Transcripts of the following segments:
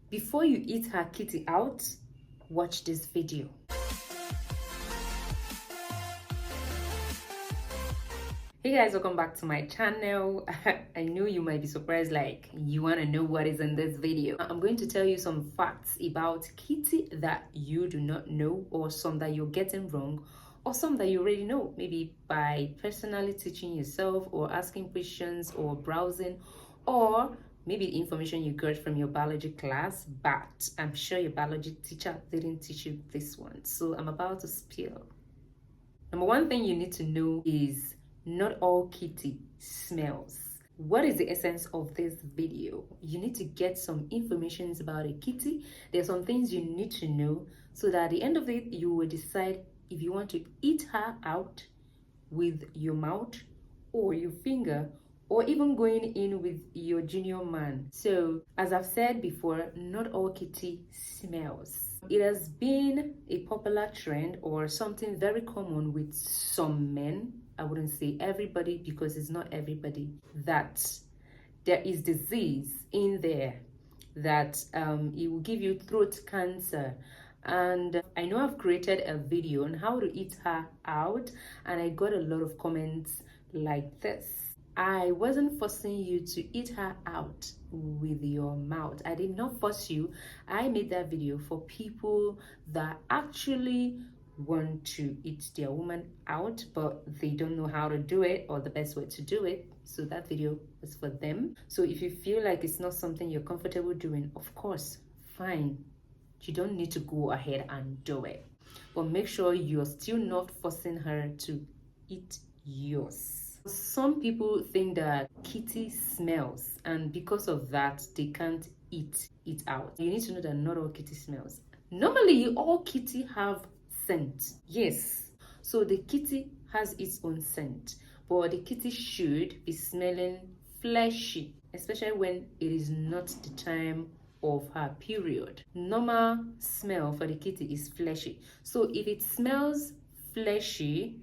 Before you eat her kitty out, watch this video. Hey guys, welcome back to my channel. I know you might be surprised, like you want to know what is in this video. I'm going to tell you some facts about kitty that you do not know, or some that you're getting wrong, or some that you already know, maybe by personally teaching yourself or asking questions or browsing, or maybe the information you got from your biology class, but I'm sure your biology teacher didn't teach you this one. So I'm about to spill. Number one thing you need to know is not all kitty smells. What is the essence of this video? You need to get some information about a kitty. There's some things you need to know so that at the end of it, you will decide if you want to eat her out with your mouth or your finger, or even going in with your junior man. So as I've said before, not all kitty smells. It has been a popular trend or something very common with some men. I wouldn't say everybody, because it's not everybody, that there is disease in there that it will give you throat cancer. And I know I've created a video on how to eat her out, and I got a lot of comments like this. I wasn't forcing you to eat her out with your mouth. I did not force you. I made that video for people that actually want to eat their woman out, but they don't know how to do it or the best way to do it. So that video was for them. So if you feel like it's not something you're comfortable doing, of course, fine. You don't need to go ahead and do it. But make sure you're still not forcing her to eat yours. Some people think that kitty smells, and because of that, they can't eat it out. You need to know that not all kitty smells. Normally, all kitty have scent. Yes. So the kitty has its own scent, but the kitty should be smelling fleshy, especially when it is not the time of her period. Normal smell for the kitty is fleshy. So if it smells fleshy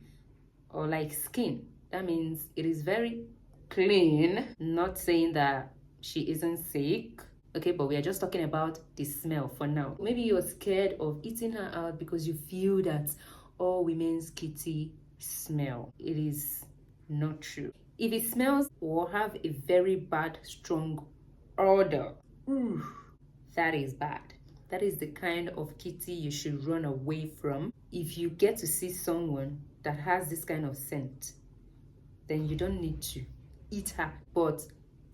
or like skin, that means it is very clean. Not saying that she isn't sick, okay, but we are just talking about the smell for now. Maybe you're scared of eating her out because you feel that all women's kitty smell. It is not true. If it smells or have a very bad, strong odor, that is bad. That is the kind of kitty you should run away from. If you get to see someone that has this kind of scent, then you don't need to eat her. But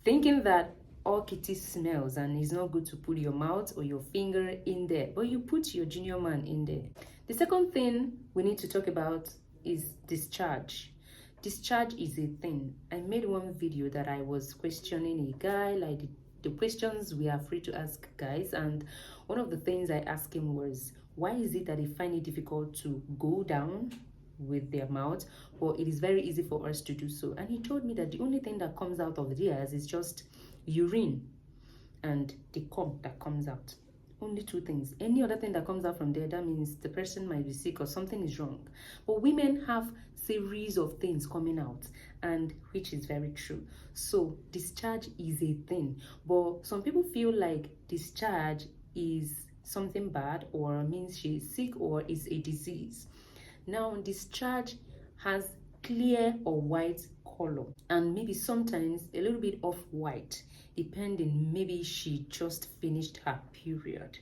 thinking that all kitty smells and it's not good to put your mouth or your finger in there, but you put your junior man in there. The second thing we need to talk about is discharge. Discharge is a thing. I made one video that I was questioning a guy, like the questions we are free to ask guys, and one of the things I asked him was, why is it that they find it difficult to go down with their mouth, but it is very easy for us to do so? And he told me that the only thing that comes out of theirs is just urine and the cum that comes out. Only two things. Any other thing that comes out from there, that means the person might be sick or something is wrong. But women have series of things coming out, and which is very true. So discharge is a thing, but some people feel like discharge is something bad or means she is sick or is a disease. Now, discharge has clear or white color, and maybe sometimes a little bit of white, depending, maybe she just finished her period.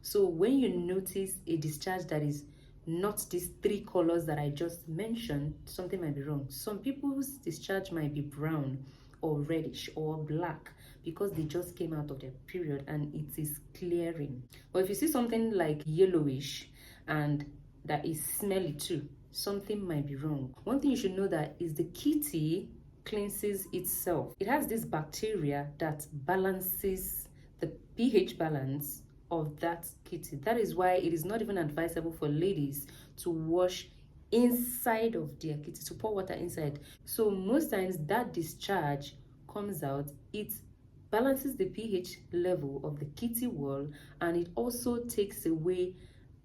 So when you notice a discharge that is not these three colors that I just mentioned, something might be wrong. Some people's discharge might be brown or reddish or black because they just came out of their period and it is clearing. But if you see something like yellowish and that is smelly too, something might be wrong. One thing you should know that is the kitty cleanses itself. It has this bacteria that balances the pH balance of that kitty. That is why it is not even advisable for ladies to wash inside of their kitty, to pour water inside. So most times that discharge comes out, it balances the pH level of the kitty wall, and it also takes away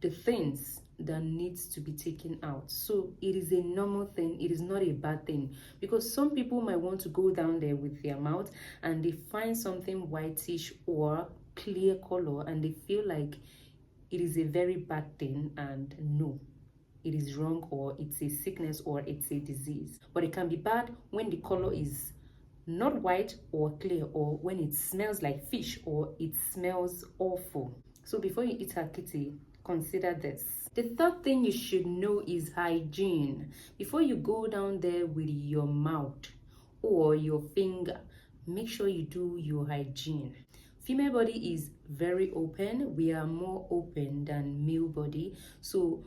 the things that needs to be taken out. So it is a normal thing. It is not a bad thing, because some people might want to go down there with their mouth and they find something whitish or clear color and they feel like it is a very bad thing, and no, it is wrong, or it's a sickness, or it's a disease. But it can be bad when the color is not white or clear, or when it smells like fish, or it smells awful. So before you eat her kitty, consider this. The third thing you should know is hygiene. Before you go down there with your mouth or your finger, make sure you do your hygiene. Female body is very open. We are more open than male body, so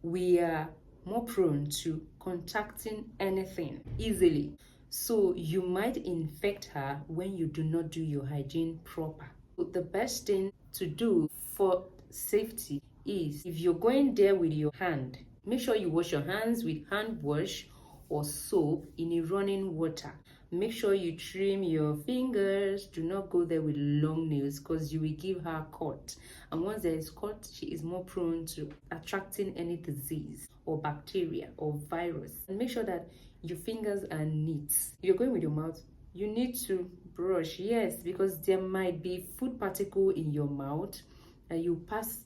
we are more prone to contacting anything easily. So you might infect her when you do not do your hygiene proper. The best thing to do for safety is, if you're going there with your hand, make sure you wash your hands with hand wash or soap in a running water. Make sure you trim your fingers. Do not go there with long nails, because you will give her cut. And once there is cut, she is more prone to attracting any disease or bacteria or virus. And make sure that your fingers are neat. If you're going with your mouth, you need to brush, yes, because there might be food particle in your mouth and you pass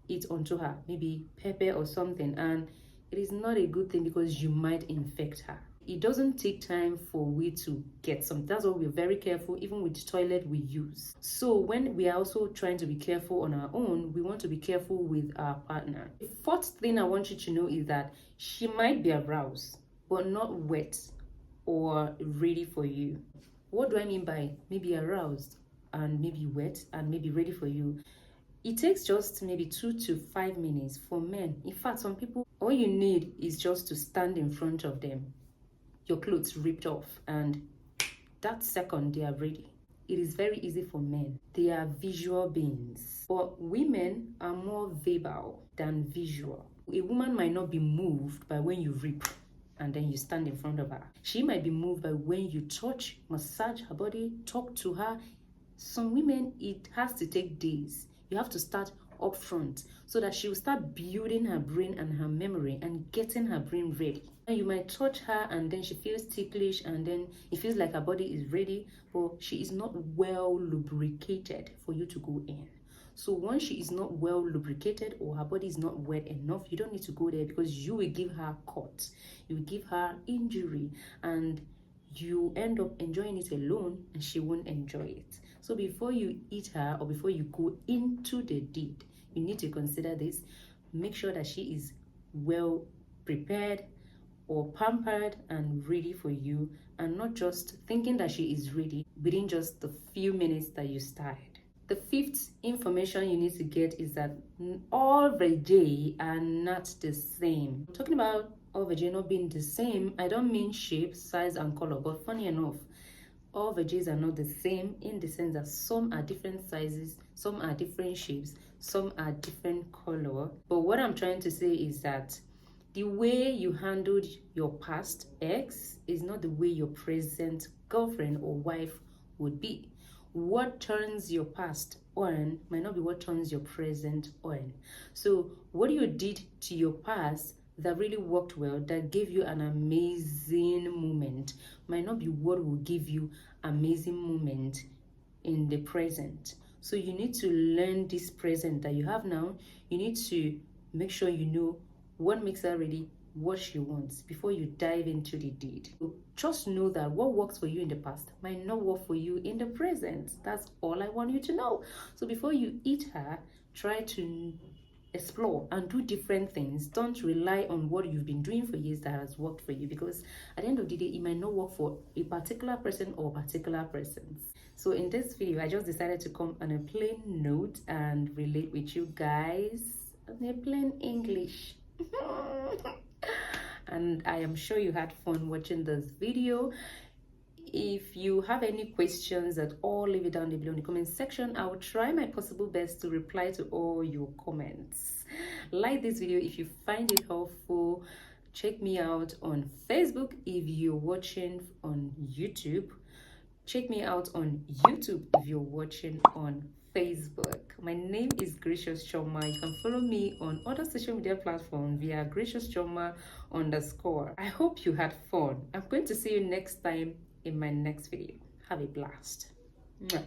it onto her, maybe pepper or something, and it is not a good thing because you might infect her. It doesn't take time for we to get some. That's why we're very careful, even with the toilet we use. So when we are also trying to be careful on our own, we want to be careful with our partner. The fourth thing I want you to know is that she might be aroused, but not wet or ready for you. What do I mean by maybe aroused and maybe wet and maybe ready for you? It takes just maybe 2 to 5 minutes for men. In fact, some people, all you need is just to stand in front of them, your clothes ripped off, and that second they are ready. It is very easy for men. They are visual beings. But women are more verbal than visual. A woman might not be moved by when you rip and then you stand in front of her. She might be moved by when you touch, massage her body, talk to her. Some women, it has to take days. You have to start up front so that she will start building her brain and her memory and getting her brain ready. And you might touch her and then she feels ticklish and then it feels like her body is ready, but she is not well lubricated for you to go in. So once she is not well lubricated or her body is not wet enough, you don't need to go there, because you will give her cut, you will give her injury, and you end up enjoying it alone and she won't enjoy it. So before you eat her or before you go into the deed, you need to consider this. Make sure that she is well prepared or pampered and ready for you, and not just thinking that she is ready within just the few minutes that you started. The fifth information you need to get is that all veggies are not the same. I'm talking about all veggies not being the same, I don't mean shape, size, and color, but funny enough, all veggies are not the same, in the sense that some are different sizes, some are different shapes, some are different color. But what I'm trying to say is that the way you handled your past ex is not the way your present girlfriend or wife would be. What turns your past on might not be what turns your present on. So what you did to your past that really worked well, that gave you an amazing moment, might not be what will give you amazing moment in the present. So you need to learn this present that you have now. You need to make sure you know what makes her ready, what she wants, before you dive into the deed. So just know that what works for you in the past might not work for you in the present. That's all I want you to know. So before you eat her, try to explore and do different things. Don't rely on what you've been doing for years that has worked for you, because at the end of the day, it might not work for a particular person or particular persons. So in this video, I just decided to come on a plain note and relate with you guys in a plain English. And I am sure you had fun watching this video. If you have any questions at all, leave it down below in the comment section. I will try my possible best to reply to all your comments. Like this video if you find it helpful. Check me out on Facebook if you're watching on YouTube. Check me out on YouTube if you're watching on Facebook. My name is Gracious Chioma. You can follow me on other social media platforms via graciousobiagwu_. I hope you had fun. I'm going to see you next time in my next video. Have a blast. Mwah.